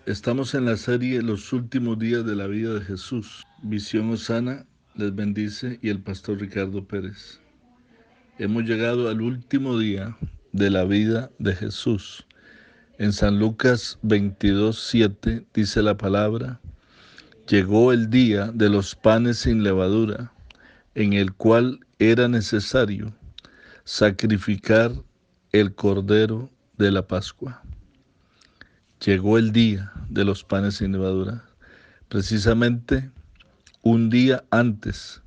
Estamos en la serie Los últimos días de la vida de Jesús. Visión Osana les bendice y el pastor Ricardo Pérez. Hemos llegado al último día de la vida de Jesús. En San Lucas 22:7 dice la palabra: llegó el día de los panes sin levadura, en el cual era necesario sacrificar el cordero de la Pascua. Llegó el día de los panes sin levadura, precisamente un día antes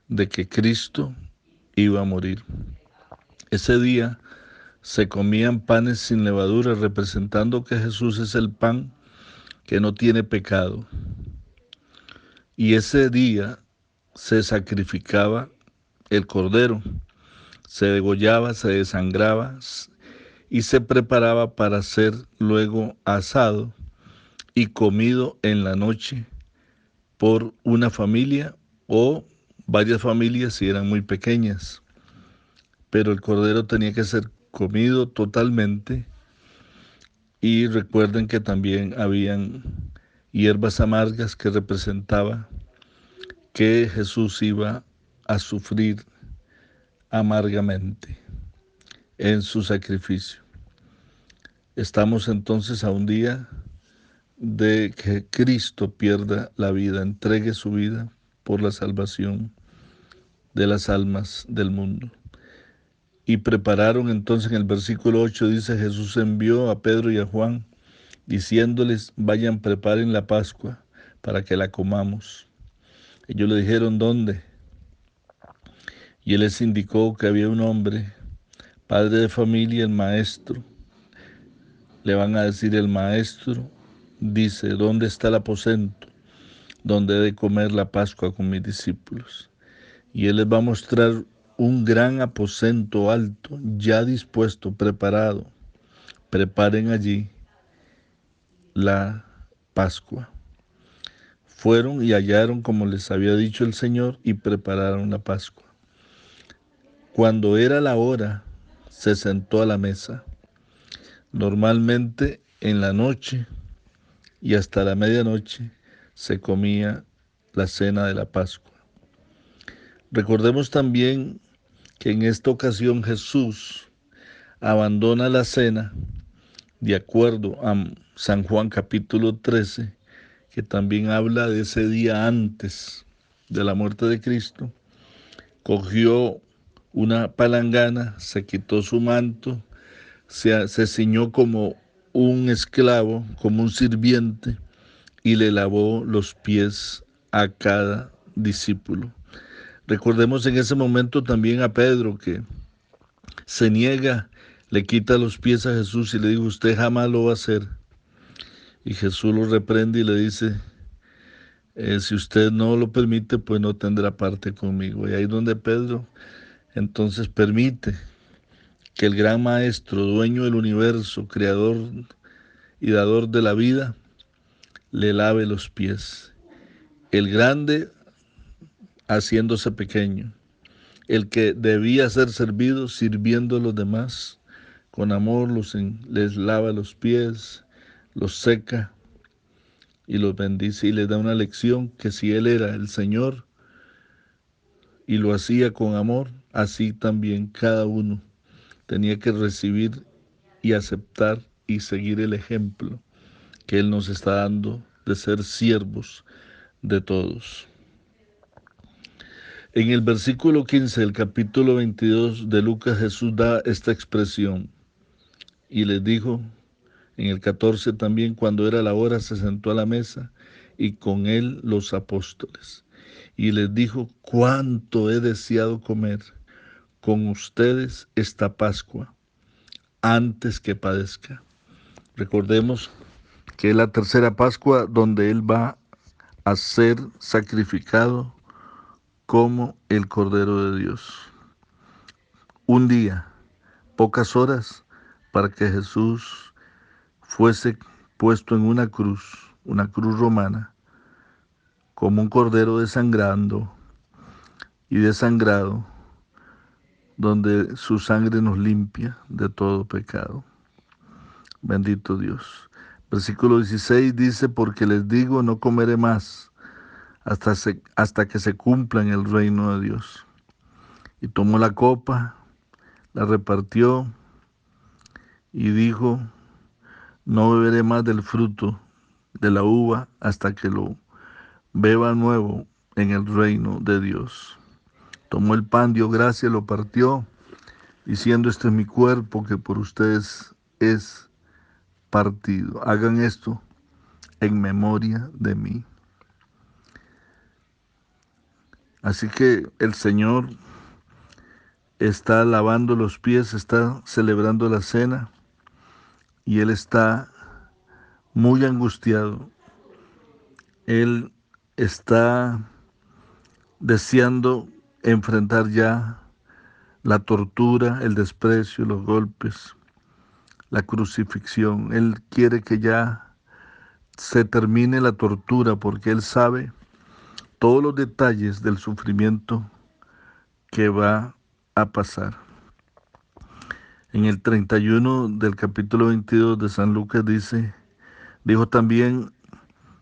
de que Cristo iba a morir. Ese día se comían panes sin levadura, representando que Jesús es el pan que no tiene pecado. Y ese día se sacrificaba el cordero, se degollaba, se desangraba y se preparaba para ser luego asado y comido en la noche por una familia o varias familias si eran muy pequeñas. Pero el cordero tenía que ser comido totalmente, y recuerden que también habían hierbas amargas que representaba que Jesús iba a sufrir amargamente en su sacrificio. Estamos entonces a un día de que Cristo pierda la vida, entregue su vida por la salvación de las almas del mundo. Y prepararon entonces, en el versículo 8 dice: Jesús envió a Pedro y a Juan, diciéndoles: vayan, preparen la Pascua para que la comamos. Ellos le dijeron: ¿dónde? Y él les indicó que había un hombre, padre de familia, el maestro. Le van a decir: el maestro dice: ¿dónde está el aposento donde he de comer la Pascua con mis discípulos? Y él les va a mostrar un gran aposento alto, ya dispuesto, preparado. Preparen allí la Pascua. Fueron y hallaron como les había dicho el Señor y prepararon la Pascua. Cuando era la hora, se sentó a la mesa. Normalmente en la noche y hasta la medianoche se comía la cena de la Pascua. Recordemos también que en esta ocasión Jesús abandona la cena de acuerdo a San Juan capítulo 13, que también habla de ese día antes de la muerte de Cristo. Cogió una palangana, se quitó su manto, se ciñó como un esclavo, como un sirviente, y le lavó los pies a cada discípulo. Recordemos en ese momento también a Pedro, que se niega, le quita los pies a Jesús y le dice: usted jamás lo va a hacer. Y Jesús lo reprende y le dice: si usted no lo permite, pues no tendrá parte conmigo. Y ahí donde Pedro entonces permite que el gran maestro, dueño del universo, creador y dador de la vida, le lave los pies. El grande haciéndose pequeño, el que debía ser servido, sirviendo a los demás con amor, les lava los pies, los seca y los bendice, y les da una lección que si él era el Señor y lo hacía con amor, así también cada uno tenía que recibir y aceptar y seguir el ejemplo que él nos está dando de ser siervos de todos. En el versículo 15 del capítulo 22 de Lucas, Jesús da esta expresión y les dijo: en el 14 también, cuando era la hora, se sentó a la mesa y con él los apóstoles. Y les dijo: cuánto he deseado comer con ustedes esta Pascua antes que padezca. Recordemos que es la tercera Pascua donde él va a ser sacrificado como el Cordero de Dios. Un día, pocas horas, para que Jesús fuese puesto en una cruz romana, como un cordero desangrando y desangrado, donde su sangre nos limpia de todo pecado. Bendito Dios. Versículo 16 dice, porque les digo, no comeré más hasta que se cumpla en el reino de Dios. Y tomó la copa, la repartió y dijo, no beberé más del fruto de la uva hasta que lo beba nuevo en el reino de Dios. Tomó el pan, dio gracias, lo partió, diciendo, este es mi cuerpo que por ustedes es partido. Hagan esto en memoria de mí. Así que el Señor está lavando los pies, está celebrando la cena y Él está muy angustiado. Él está deseando enfrentar ya la tortura, el desprecio, los golpes, la crucifixión. Él quiere que ya se termine la tortura porque Él sabe todos los detalles del sufrimiento que va a pasar. En el 31 del capítulo 22 de San Lucas dijo también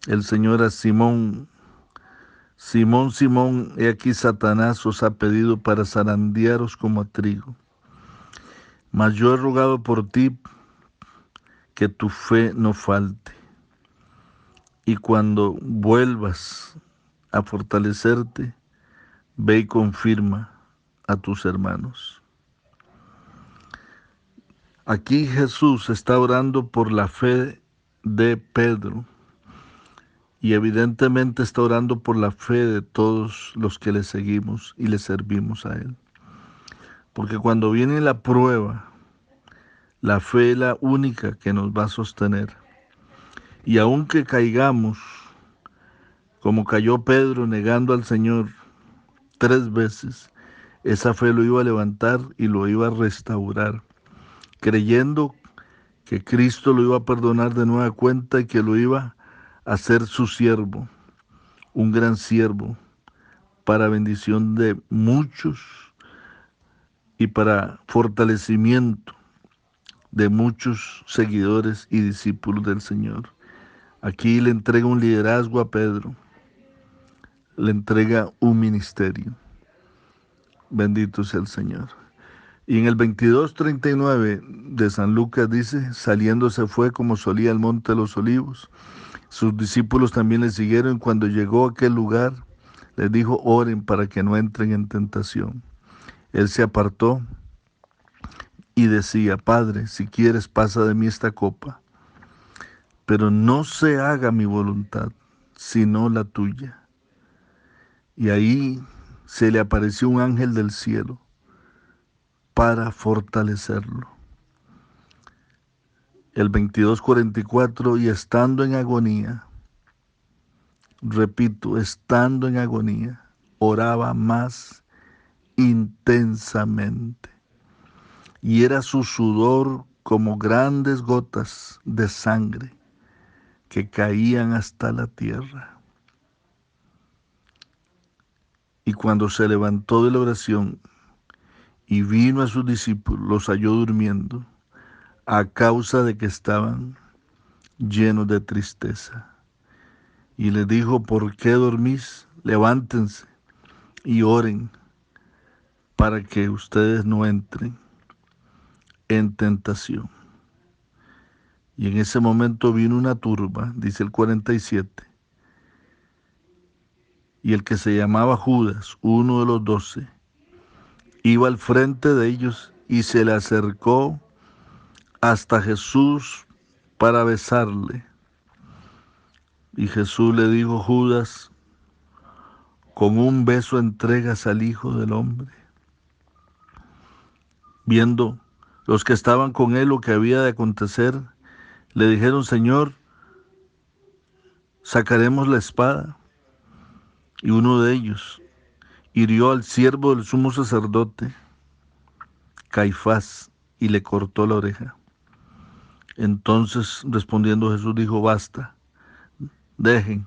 el Señor a Simón, Simón, Simón, he aquí Satanás os ha pedido para zarandearos como a trigo. Mas yo he rogado por ti que tu fe no falte. Y cuando vuelvas a fortalecerte, ve y confirma a tus hermanos. Aquí Jesús está orando por la fe de Pedro y evidentemente está orando por la fe de todos los que le seguimos y le servimos a Él. Porque cuando viene la prueba, la fe es la única que nos va a sostener. Y aunque caigamos, como cayó Pedro negando al Señor 3 veces, esa fe lo iba a levantar y lo iba a restaurar, creyendo que Cristo lo iba a perdonar de nueva cuenta y que lo iba a hacer su siervo, un gran siervo, para bendición de muchos y para fortalecimiento de muchos seguidores y discípulos del Señor. Aquí le entrega un liderazgo a Pedro, le entrega un ministerio. Bendito sea el Señor. Y en el 22:39 de San Lucas dice, saliendo se fue como solía al monte de los olivos. Sus discípulos también le siguieron. Cuando llegó a aquel lugar, les dijo, oren para que no entren en tentación. Él se apartó y decía, Padre, si quieres pasa de mí esta copa, pero no se haga mi voluntad, sino la tuya. Y ahí se le apareció un ángel del cielo para fortalecerlo. El 22:44, y estando en agonía, repito, estando en agonía, oraba más intensamente. Y era su sudor como grandes gotas de sangre que caían hasta la tierra. Y cuando se levantó de la oración y vino a sus discípulos, los halló durmiendo, a causa de que estaban llenos de tristeza. Y les dijo, ¿por qué dormís? Levántense y oren para que ustedes no entren en tentación. Y en ese momento vino una turba, dice el 47, y el que se llamaba Judas, uno de los 12, iba al frente de ellos y se le acercó hasta Jesús para besarle. Y Jesús le dijo, Judas, con un beso entregas al Hijo del Hombre. Viendo los que estaban con él lo que había de acontecer, le dijeron, Señor, sacaremos la espada. Y uno de ellos hirió al siervo del sumo sacerdote, Caifás, y le cortó la oreja. Entonces respondiendo Jesús dijo, basta, dejen.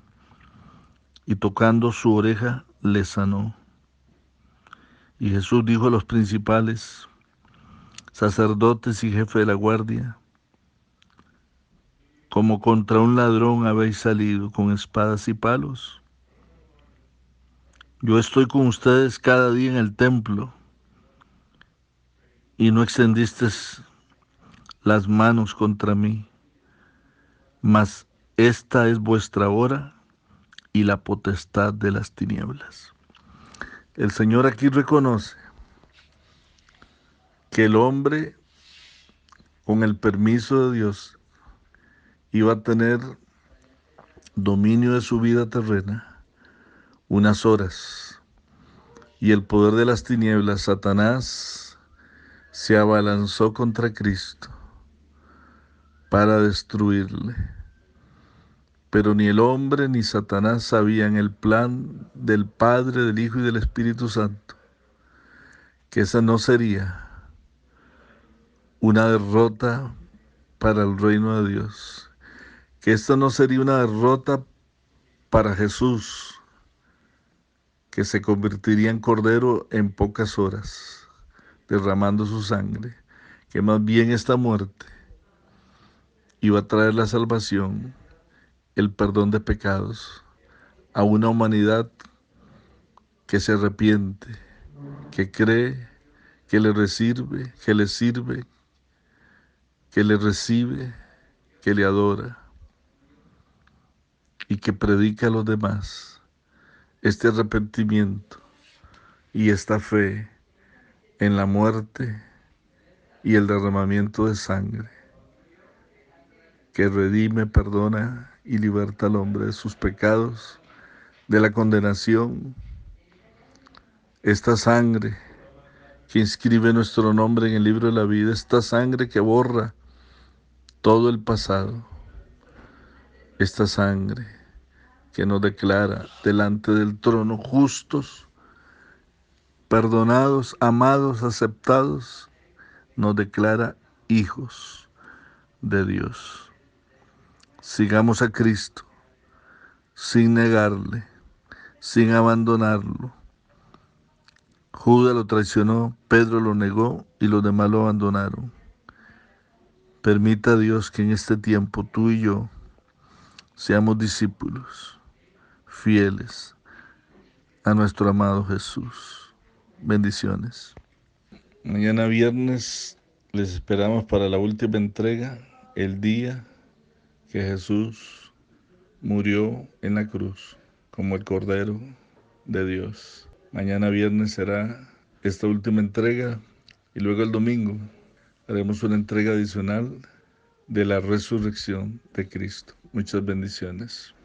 Y tocando su oreja le sanó. Y Jesús dijo a los principales sacerdotes y jefe de la guardia, como contra un ladrón habéis salido con espadas y palos. Yo estoy con ustedes cada día en el templo y no extendisteis las manos contra mí, mas esta es vuestra hora y la potestad de las tinieblas. El Señor aquí reconoce que el hombre, con el permiso de Dios, iba a tener dominio de su vida terrena unas horas, y el poder de las tinieblas, Satanás, se abalanzó contra Cristo para destruirle. Pero ni el hombre ni Satanás sabían el plan del Padre, del Hijo y del Espíritu Santo, que esa no sería una derrota para el reino de Dios, que esta no sería una derrota para Jesús, que se convertiría en cordero en pocas horas, derramando su sangre, que más bien esta muerte iba a traer la salvación, el perdón de pecados a una humanidad que se arrepiente, que cree, que le sirve, que le recibe, que le adora y que predica a los demás este arrepentimiento y esta fe en la muerte y el derramamiento de sangre que redime, perdona y liberta al hombre de sus pecados, de la condenación. Esta sangre que inscribe nuestro nombre en el libro de la vida, esta sangre que borra todo el pasado, esta sangre que nos declara delante del trono justos, perdonados, amados, aceptados, nos declara hijos de Dios. Sigamos a Cristo sin negarle, sin abandonarlo. Judas lo traicionó, Pedro lo negó y los demás lo abandonaron. Permita a Dios que en este tiempo tú y yo seamos discípulos fieles a nuestro amado Jesús. Bendiciones. Mañana viernes les esperamos para la última entrega, el día que Jesús murió en la cruz como el Cordero de Dios. Mañana viernes será esta última entrega y luego el domingo haremos una entrega adicional de la resurrección de Cristo. Muchas bendiciones.